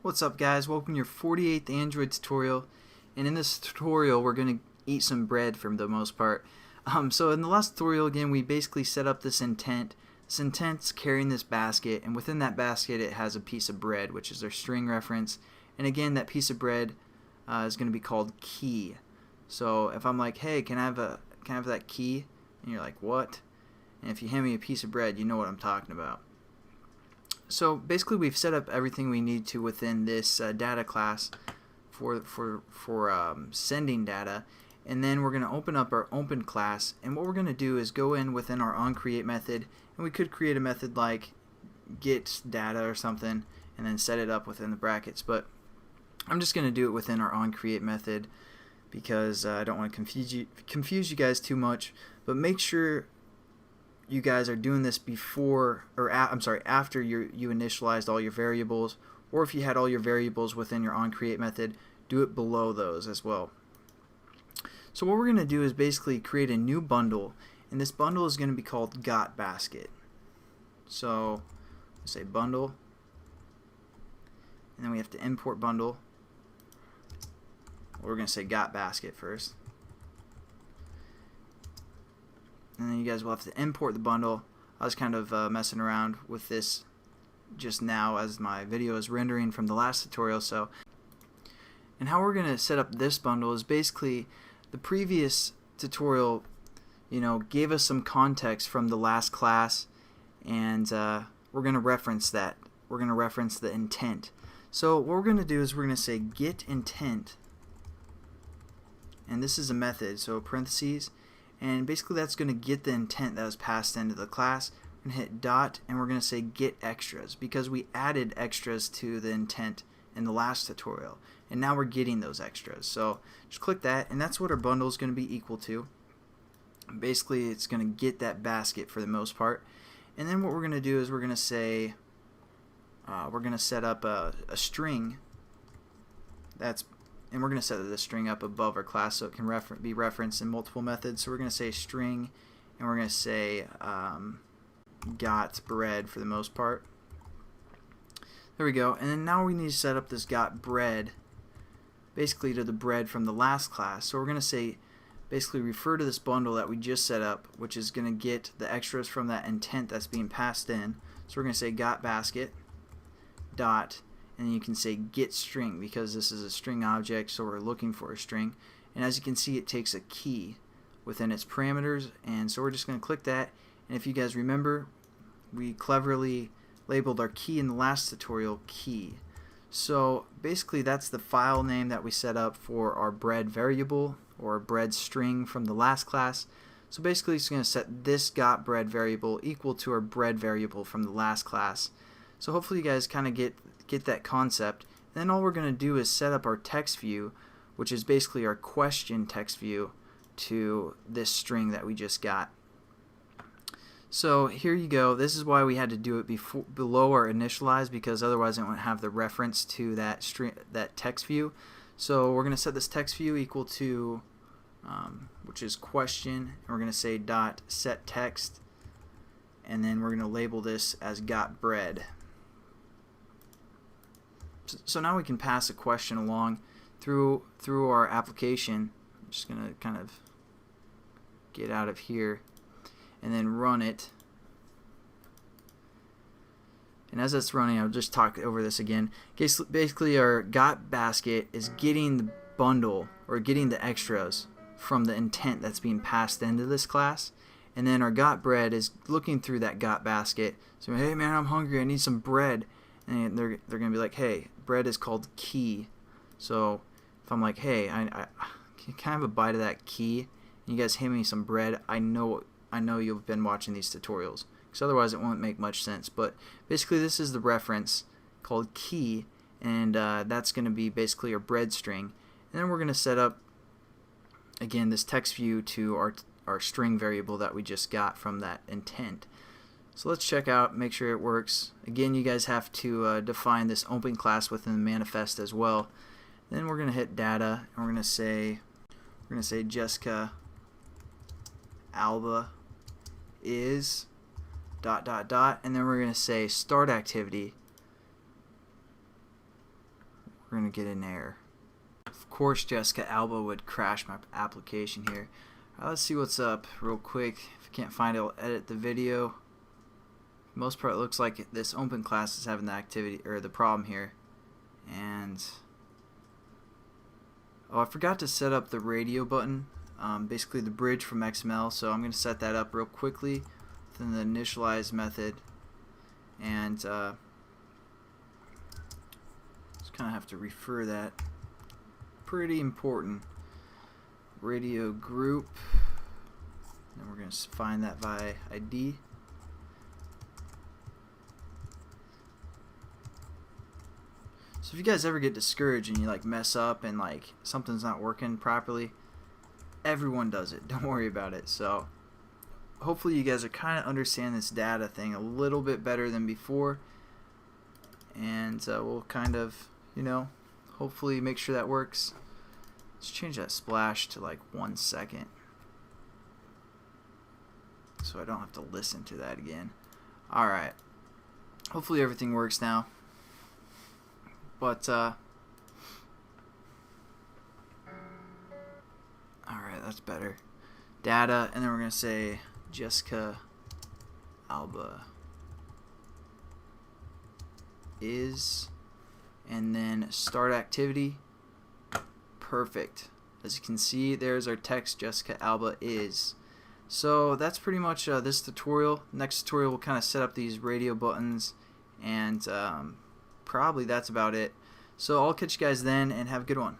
What's up guys, welcome to your 48th Android tutorial, and in this tutorial we're going to eat some bread for the most part. So in the last tutorial again we basically set up this intent. This intent's carrying this basket, and within that basket it has a piece of bread, which is their string reference, and again that piece of bread is going to be called key. So if I'm like, hey, can I have that key? And you're like, what? And if you hand me a piece of bread, you know what I'm talking about. So basically we've set up everything we need to within this data class for sending data, and then we're going to open up our open class, and what we're going to do is go in within our onCreate method, and we could create a method like get data or something and then set it up within the brackets, but I'm just going to do it within our onCreate method because I don't want to confuse you guys too much. But make sure you guys are doing this before, or after you initialized all your variables, or if you had all your variables within your onCreate method, do it below those as well. So what we're going to do is basically create a new bundle, and this bundle is going to be called got basket. So say bundle, and then we have to import bundle. We're going to say got basket first. And then you guys will have to import the bundle. I was kind of messing around with this just now as my video is rendering from the last tutorial. And how we're going to set up this bundle is basically the previous tutorial, gave us some context from the last class, and we're going to reference that. We're going to reference the intent. So what we're going to do is we're going to say get intent, and this is a method, so parentheses. And basically that's going to get the intent that was passed into the class. We're going to hit dot, and we're going to say get extras because we added extras to the intent in the last tutorial, and now we're getting those extras. So just click that, and that's what our bundle is going to be equal to. Basically it's going to get that basket for the most part. And then what we're going to do is we're going to say we're going to set up a string and we're going to set this string up above our class so it can be referenced in multiple methods. So we're going to say string, and we're going to say got bread for the most part. There we go. And then now we need to set up this got bread basically to the bread from the last class. So we're going to say basically refer to this bundle that we just set up, which is going to get the extras from that intent that's being passed in. So we're going to say got basket dot, and you can say get string because this is a string object, so we're looking for a string. And as you can see, it takes a key within its parameters, and so we're just going to click that. And if you guys remember, we cleverly labeled our key in the last tutorial key. So basically that's the file name that we set up for our bread variable or bread string from the last class. So basically it's going to set this got bread variable equal to our bread variable from the last class. So hopefully you guys kind of get that concept. And then all we're going to do is set up our text view, which is basically our question text view, to this string that we just got. So here you go. This is why we had to do it below our initialize, because otherwise it won't have the reference to that text view. So we're going to set this text view equal to which is question, and we're going to say dot set text, and then we're going to label this as got bread. So now we can pass a question along through our application. I'm just going to kind of get out of here and then run it. And as it's running, I'll just talk over this again. Basically our got basket is getting the bundle or getting the extras from the intent that's being passed into this class. And then our got bread is looking through that got basket. So, hey man, I'm hungry, I need some bread. And they're going to be like, hey, bread is called key. So if I'm like, hey, I can I have a bite of that key, and you guys hand me some bread, I know you've been watching these tutorials, because otherwise it won't make much sense. But basically this is the reference called key, and that's going to be basically our bread string. And then we're going to set up again this text view to our string variable that we just got from that intent. So let's check out, make sure it works. Again, you guys have to define this open class within the manifest as well. Then we're going to hit data, and we're going to say Jessica Alba is ... and then we're going to say start activity, we're going to get an error. Of course, Jessica Alba would crash my application here. Let's see what's up real quick. If I can't find it, I'll edit the video. For the most part, it looks like this open class is having the activity or the problem here. And oh, I forgot to set up the radio button, basically the bridge from XML. So I'm going to set that up real quickly within the initialize method, and just kind of have to refer that. Pretty important. Radio group. Then we're going to find that by ID. So if you guys ever get discouraged and you like mess up and like something's not working properly, everyone does it. Don't worry about it. So hopefully you guys are kind of understand this data thing a little bit better than before, and we'll kind of, you know, hopefully make sure that works. Let's change that splash to like 1 second so I don't have to listen to that again. Alright, hopefully everything works now. But alright, that's better. Data, and then we're going to say Jessica Alba is, and then start activity. Perfect. As you can see, there's our text, Jessica Alba is. So that's pretty much this tutorial. Next tutorial we'll kind of set up these radio buttons, and probably that's about it. So I'll catch you guys then, and have a good one.